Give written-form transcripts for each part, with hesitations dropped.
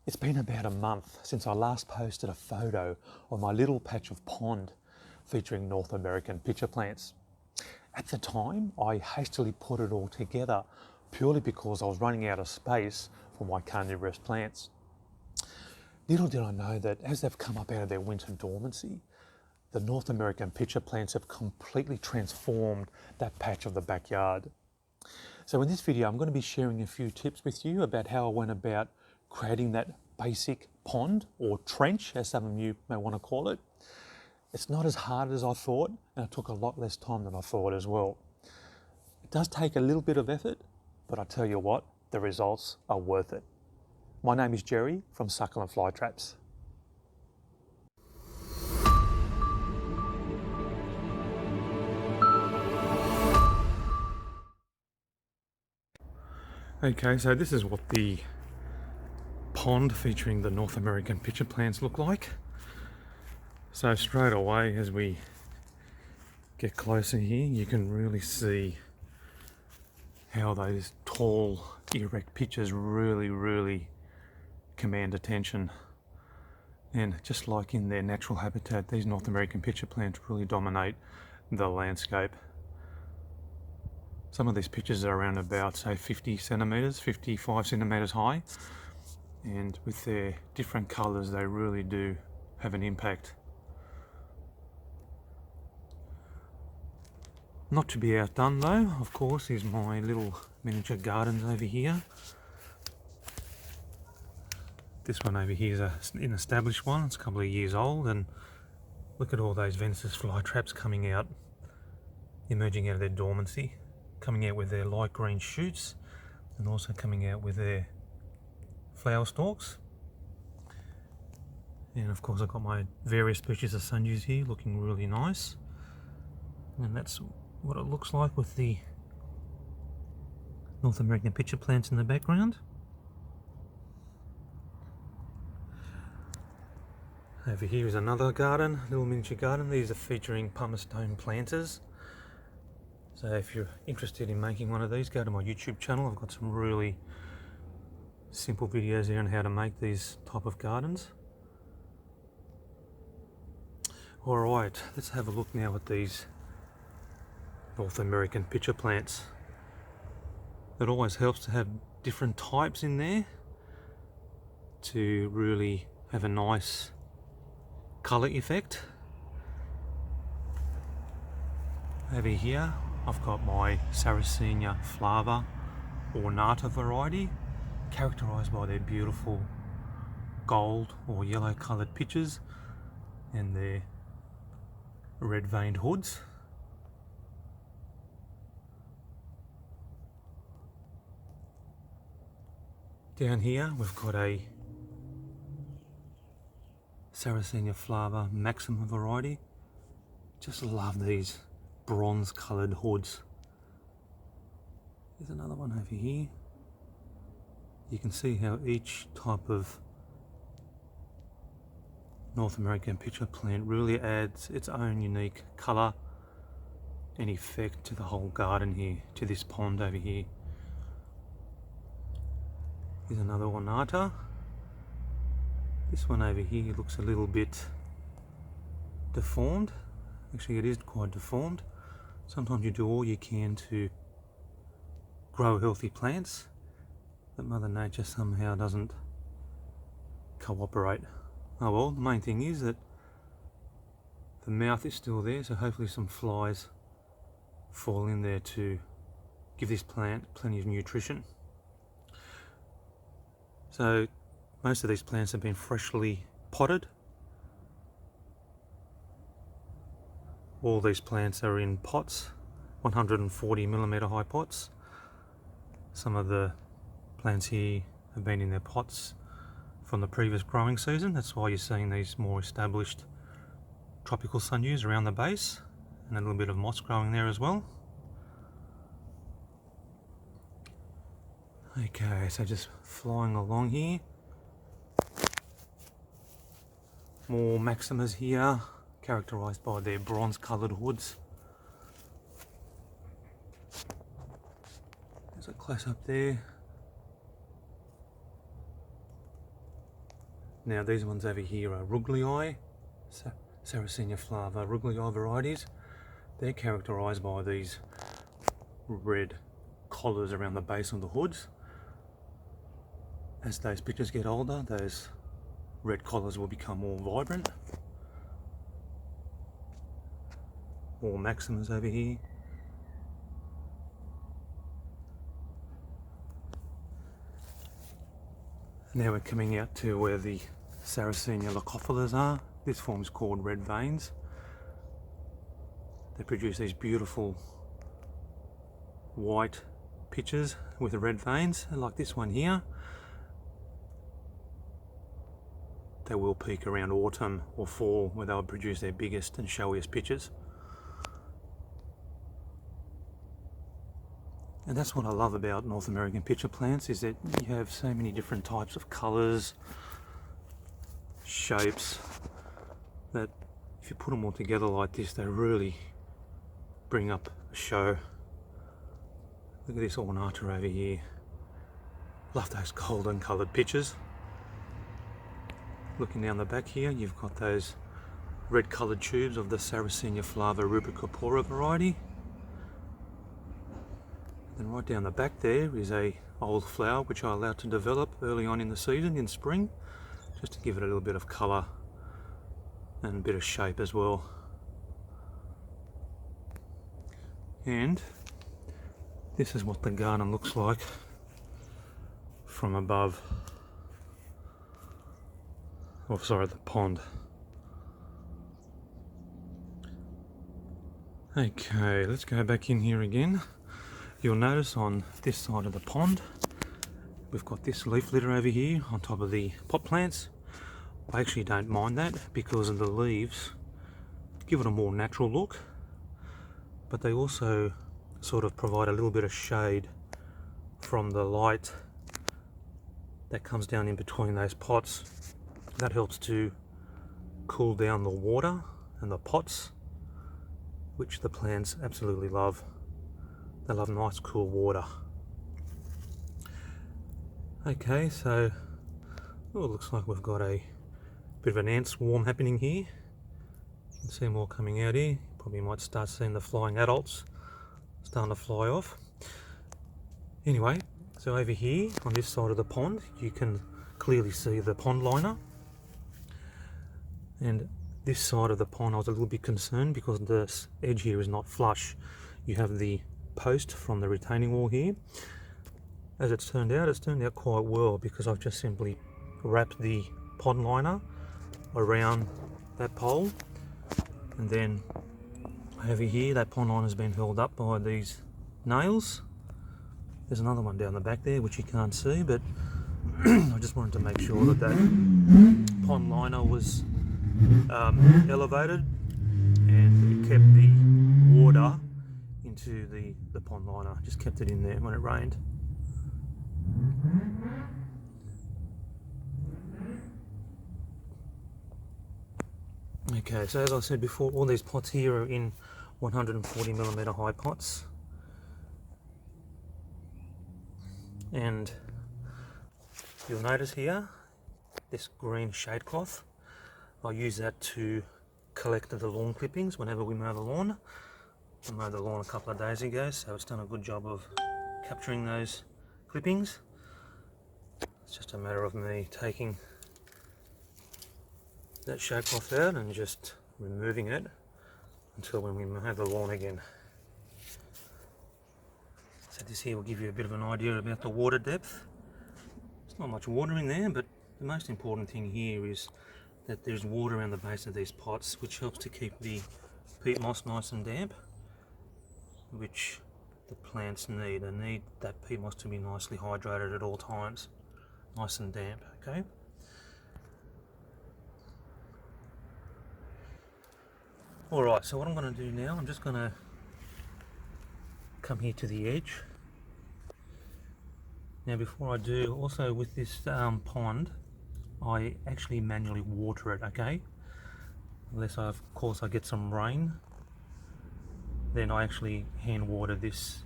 It's been about a month since I last posted a photo of my little patch of pond featuring North American pitcher plants. At the time, I hastily put it all together purely because I was running out of space for my carnivorous plants. Little did I know that as they've come up out of their winter dormancy, the North American pitcher plants have completely transformed that patch of the backyard. So in this video, I'm going to be sharing a few tips with you about how I went about creating that basic pond or trench, as some of you may want to call it. It's not as hard as I thought, and it took a lot less time than I thought as well. It does take a little bit of effort, but I tell you what, the results are worth it. My name is Jerry from Succulent Flytraps. Okay, so this is what the pond featuring the North American pitcher plants look like. So straight away, as we get closer here, you can really see how those tall, erect pitchers really command attention. And just like in their natural habitat, these North American pitcher plants really dominate the landscape. Some of these pitchers are around about, say, 50 centimeters, 55 centimeters high. And with their different colors, they really do have an impact. Not to be outdone though, of course, is my little miniature gardens over here. This one over here is an established one, it's a couple of years old, and look at all those Venus flytraps coming out, emerging out of their dormancy, coming out with their light green shoots, and also coming out with their flower stalks. And of course I've got my various species of sundews here looking really nice. And that's what it looks like with the North American pitcher plants in the background. Over here is another garden, little miniature garden. These are featuring pumice-stone planters. So if you're interested in making one of these, go to my YouTube channel. I've got some really simple videos there on how to make these type of gardens. Alright, let's have a look now at these North American pitcher plants. It always helps to have different types in there to really have a nice colour effect. Over here I've got my Sarracenia flava ornata variety, characterised by their beautiful gold or yellow coloured pitchers and their red veined hoods. Down here we've got a Sarracenia flava maxima variety. Just love these bronze coloured hoods. There's another one over here. You can see how each type of North American pitcher plant really adds its own unique colour and effect to the whole garden here, to this pond over here. Here's another ornata. This one over here looks a little bit deformed. Actually, it is quite deformed. Sometimes you do all you can to grow healthy plants, but Mother Nature somehow doesn't cooperate. Oh well, the main thing is that the mouth is still there, so hopefully some flies fall in there to give this plant plenty of nutrition. So most of these plants have been freshly potted. All these plants are in pots, 140mm high pots. Some of the plants here have been in their pots from the previous growing season. That's why you're seeing these more established tropical sundews around the base, and a little bit of moss growing there as well. Okay, so just flying along here. More maximas here, characterised by their bronze coloured hoods. There's a close up there. Now these ones over here are Ruglii, Sarracenia flava Ruglii varieties. They're characterised by these red collars around the base of the hoods. As those pictures get older, those red collars will become more vibrant. More maximas over here. Now we're coming out to where the Sarracenia leucophilas are. This form is called red veins. They produce these beautiful white pitchers with the red veins, like this one here. They will peak around autumn or fall where they'll produce their biggest and showiest pitchers. And that's what I love about North American pitcher plants, is that you have so many different types of colours, shapes, that if you put them all together like this, they really bring up a show. Look at this ornata over here. Love those golden coloured pitchers. Looking down the back here, you've got those red coloured tubes of the Sarracenia flava rubricapora variety. And right down the back there is a old flower which I allowed to develop early on in the season, in spring, just to give it a little bit of colour and a bit of shape as well. And this is what the garden looks like from above. Oh, sorry, the pond. Okay, let's go back in here again. You'll notice on this side of the pond, we've got this leaf litter over here on top of the pot plants. I actually don't mind that because of the leaves give it a more natural look, but they also sort of provide a little bit of shade from the light that comes down in between those pots. That helps to cool down the water and the pots, which the plants absolutely love. They love nice cool water. Okay, so it looks like we've got a bit of an ant swarm happening here. You can see more coming out here. Probably might start seeing the flying adults starting to fly off. Anyway, so over here on this side of the pond, you can clearly see the pond liner. And this side of the pond I was a little bit concerned because the edge here is not flush. You have the post from the retaining wall here. As it's turned out quite well, because I've just simply wrapped the pond liner around that pole, and then over here that pond liner has been held up by these nails. There's another one down the back there which you can't see, but I just wanted to make sure that that pond liner was elevated and it kept the water into the pond liner, just kept it in there when it rained. Okay, so as I said before, all these pots here are in 140mm high pots, and you'll notice here this green shade cloth. I use that to collect the lawn clippings whenever we mow the lawn. I mowed the lawn a couple of days ago, so it's done a good job of capturing those clippings. It's just a matter of me taking that shade cloth out and just removing it until when we mow the lawn again. So this here will give you a bit of an idea about the water depth. There's not much water in there, but the most important thing here is that there's water around the base of these pots, which helps to keep the peat moss nice and damp, which the plants need. They need that peat moss to be nicely hydrated at all times, nice and damp, okay? Alright, so what I'm going to do now, I'm just going to come here to the edge. Now before I do, also with this pond, I actually manually water it, okay? Unless of course I get some rain, then I actually hand water this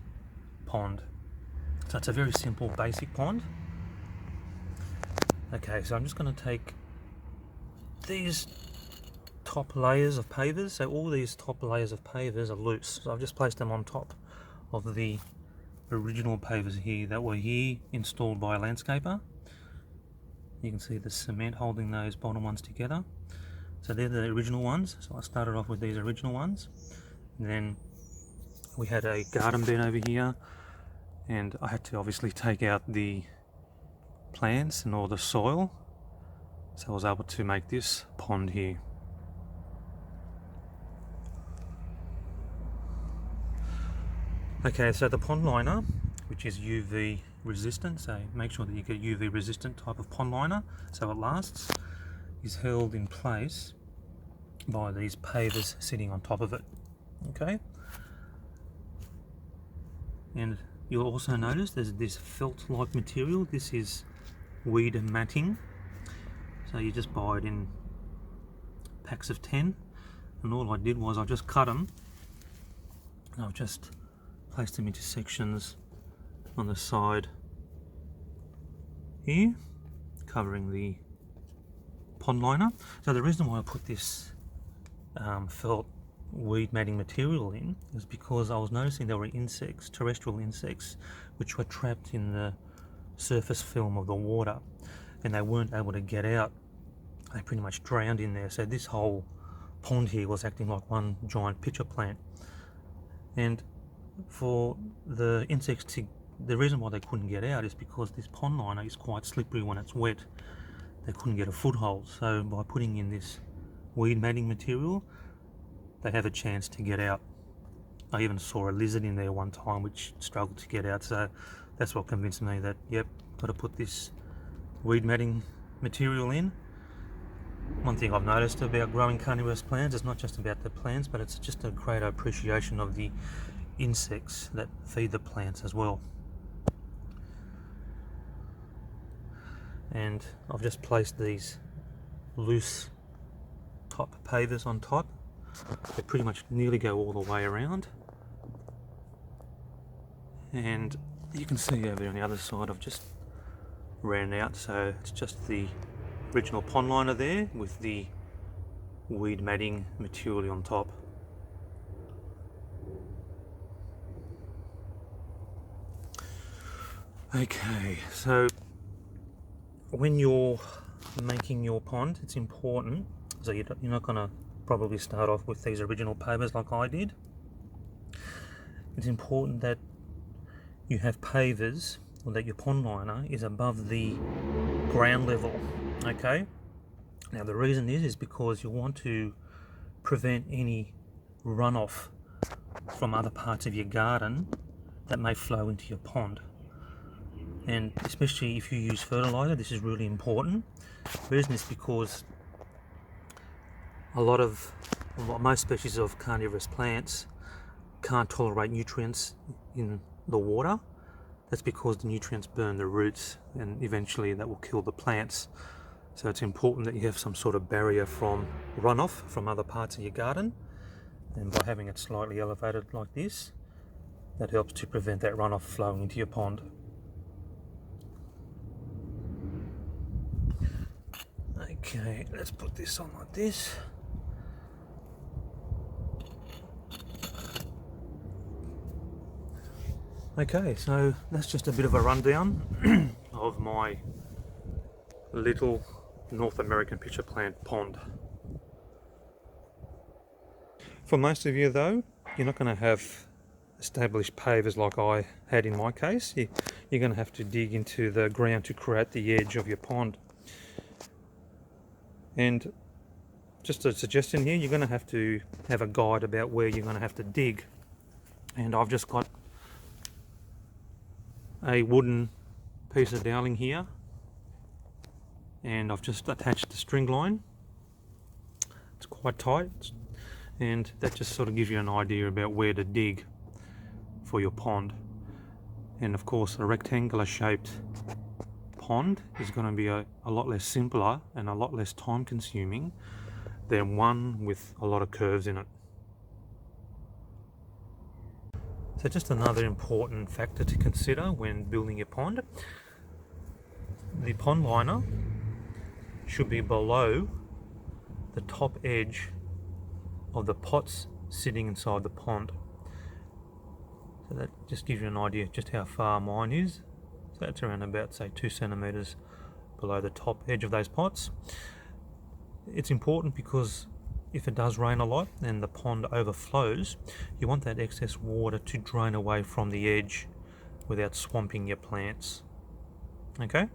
pond. So it's a very simple basic pond. Okay, so I'm just going to take these top layers of pavers, so all these top layers of pavers are loose, so I've just placed them on top of the original pavers here that were here installed by a landscaper. You can see the cement holding those bottom ones together, so they're the original ones. So I started off with these original ones, and then we had a garden bed over here, and I had to obviously take out the plants and all the soil, so I was able to make this pond here. Okay, so the pond liner, which is UV resistant, so make sure that you get UV resistant type of pond liner so it lasts, is held in place by these pavers sitting on top of it. Okay, and you'll also notice there's this felt-like material. This is weed matting, so you just buy it in packs of 10, and all I did was I just cut them and I've just placed them into sections on the side here, covering the pond liner. So the reason why I put this felt weed matting material in is because I was noticing there were insects, terrestrial insects, which were trapped in the surface film of the water, and they weren't able to get out. They pretty much drowned in there. So this whole pond here was acting like one giant pitcher plant, and for the insects to, the reason why they couldn't get out is because this pond liner is quite slippery when it's wet. They couldn't get a foothold, so by putting in this weed matting material, they have a chance to get out. I even saw a lizard in there one time which struggled to get out, so that's what convinced me that, yep, got to put this weed matting material in. One thing I've noticed about growing carnivorous plants is not just about the plants, but it's just a greater appreciation of the insects that feed the plants as well. And I've just placed these loose top pavers on top. They pretty much nearly go all the way around, and you can see over there on the other side I've just ran out, so it's just the original pond liner there with the weed matting material on top. Okay, so when you're making your pond, it's important, so you're not going to probably start off with these original pavers like I did. It's important that you have pavers, or that your pond liner is above the ground level. Okay, now the reason is because you want to prevent any runoff from other parts of your garden that may flow into your pond. And especially if you use fertilizer, this is really important. The reason is because most species of carnivorous plants can't tolerate nutrients in the water. That's because the nutrients burn the roots, and eventually that will kill the plants. So it's important that you have some sort of barrier from runoff from other parts of your garden, and by having it slightly elevated like this, that helps to prevent that runoff flowing into your pond. Okay, let's put this on like this. Okay, so that's just a bit of a rundown of my little North American pitcher plant pond. For most of you though, you're not going to have established pavers like I had in my case. You're going to have to dig into the ground to create the edge of your pond. And just a suggestion here, you're going to have a guide about where you're going to have to dig. And I've just got a wooden piece of doweling here, and I've just attached the string line. It's quite tight, and that just sort of gives you an idea about where to dig for your pond. And of course a rectangular shaped pond is going to be a lot less simpler and a lot less time consuming than one with a lot of curves in it. So just another important factor to consider when building your pond, the pond liner should be below the top edge of the pots sitting inside the pond. So that just gives you an idea just how far mine is. So that's around about, say, 2 centimeters below the top edge of those pots. It's important because if it does rain a lot and the pond overflows, you want that excess water to drain away from the edge without swamping your plants. Okay?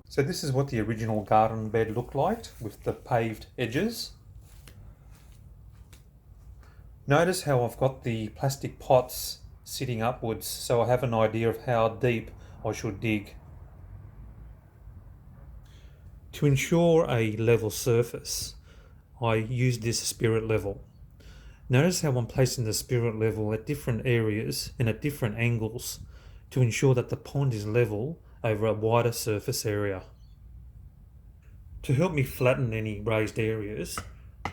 So this is what the original garden bed looked like with the paved edges. Notice how I've got the plastic pots sitting upwards, so I have an idea of how deep I should dig. To ensure a level surface, I use this spirit level. Notice how I'm placing the spirit level at different areas and at different angles to ensure that the pond is level over a wider surface area. To help me flatten any raised areas,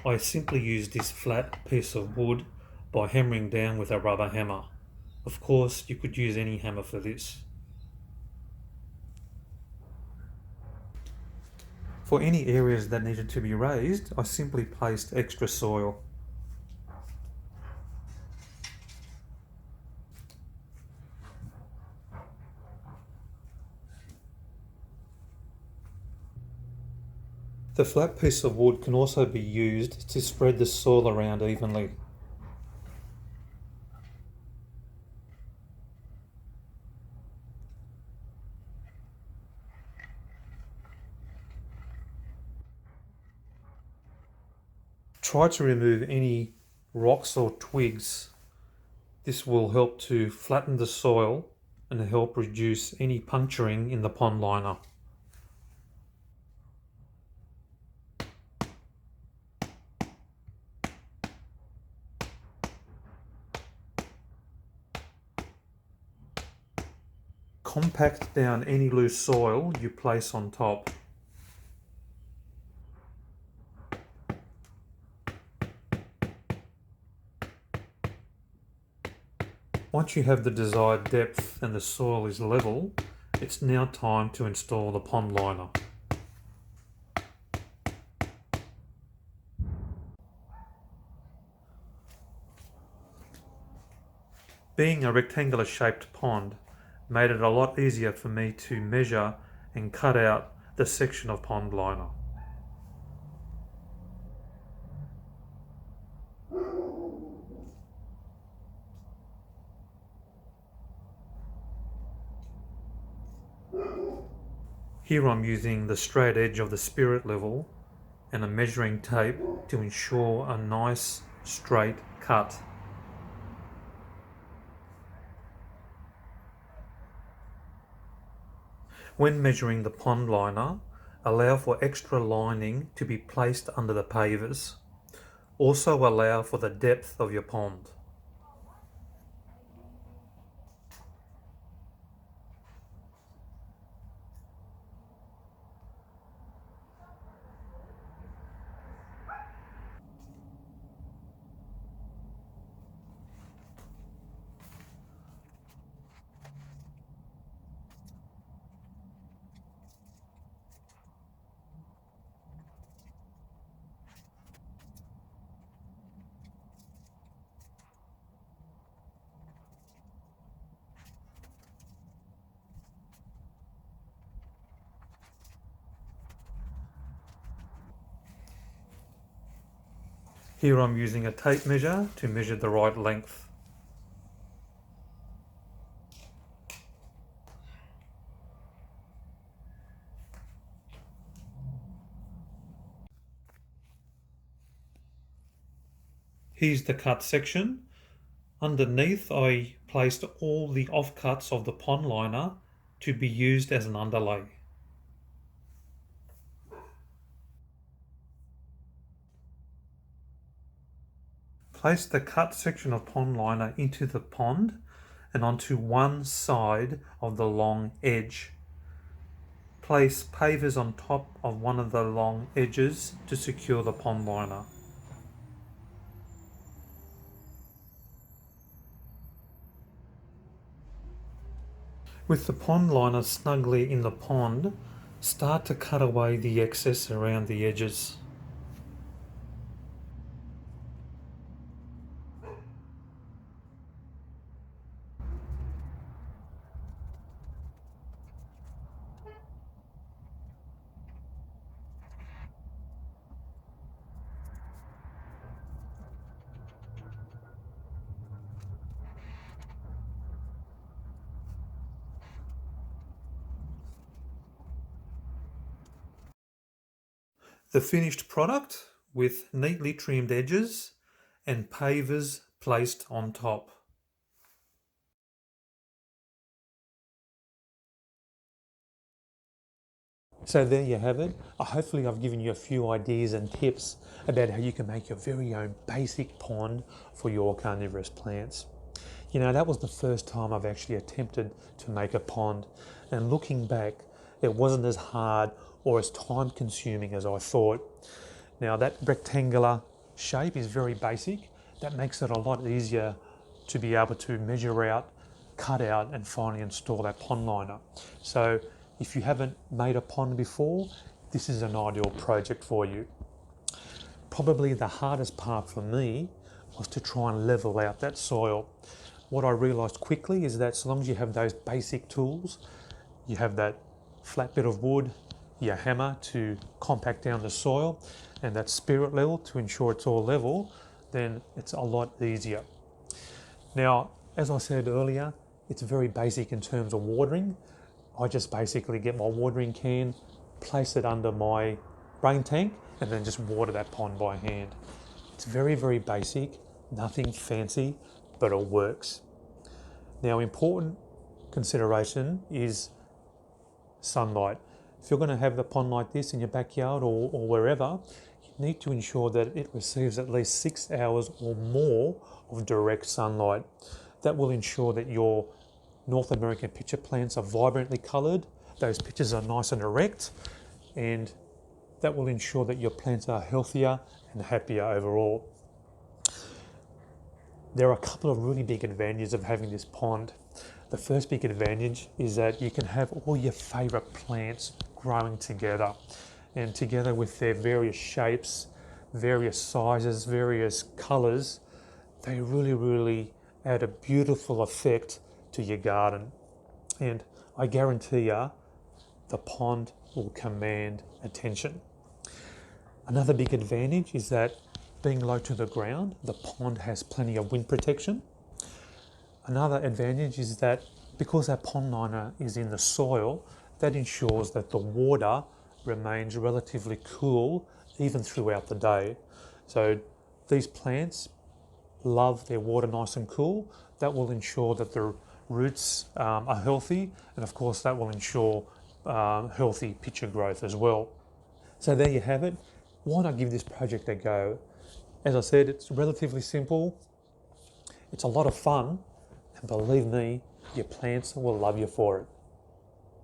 I simply use this flat piece of wood by hammering down with a rubber hammer. Of course, you could use any hammer for this. For any areas that needed to be raised, I simply placed extra soil. The flat piece of wood can also be used to spread the soil around evenly. Try to remove any rocks or twigs. This will help to flatten the soil and help reduce any puncturing in the pond liner. Compact down any loose soil you place on top. Once you have the desired depth and the soil is level, it's now time to install the pond liner. Being a rectangular shaped pond made it a lot easier for me to measure and cut out the section of pond liner. Here I'm using the straight edge of the spirit level and a measuring tape to ensure a nice straight cut. When measuring the pond liner, allow for extra lining to be placed under the pavers. Also allow for the depth of your pond. Here I'm using a tape measure to measure the right length. Here's the cut section. Underneath I placed all the offcuts of the pond liner to be used as an underlay. Place the cut section of pond liner into the pond and onto one side of the long edge. Place pavers on top of one of the long edges to secure the pond liner. With the pond liner snugly in the pond, Start to cut away the excess around the edges. The finished product with neatly trimmed edges and pavers placed on top. So there you have it. Hopefully I've given you a few ideas and tips about how you can make your very own basic pond for your carnivorous plants. You know, that was the first time I've actually attempted to make a pond, and looking back, it wasn't as hard or as time consuming as I thought. Now that rectangular shape is very basic. That makes it a lot easier to be able to measure out, cut out and finally install that pond liner. So if you haven't made a pond before, this is an ideal project for you. Probably the hardest part for me was to try and level out that soil. What I realised quickly is that so long as you have those basic tools, you have that flat bit of wood, your hammer to compact down the soil, and that spirit level to ensure it's all level, then it's a lot easier. Now, as I said earlier, it's very basic in terms of watering. I just basically get my watering can, place it under my rain tank, and then just water that pond by hand. It's very, very basic, nothing fancy, but it works. Now, important consideration is sunlight. If you're going to have the pond like this in your backyard or wherever, you need to ensure that it receives at least 6 hours or more of direct sunlight. That will ensure that your North American pitcher plants are vibrantly coloured, those pitchers are nice and erect, and that will ensure that your plants are healthier and happier overall. There are a couple of really big advantages of having this pond. The first big advantage is that you can have all your favourite plants growing together, and together with their various shapes, various sizes, various colours, they really add a beautiful effect to your garden. And I guarantee you, the pond will command attention. Another big advantage is that being low to the ground, the pond has plenty of wind protection. Another advantage is that because our pond liner is in the soil, that ensures that the water remains relatively cool even throughout the day. So these plants love their water nice and cool. That will ensure that the roots are healthy, and of course that will ensure healthy pitcher growth as well. So there you have it. Why not give this project a go? As I said, it's relatively simple, it's a lot of fun, and believe me, your plants will love you for it.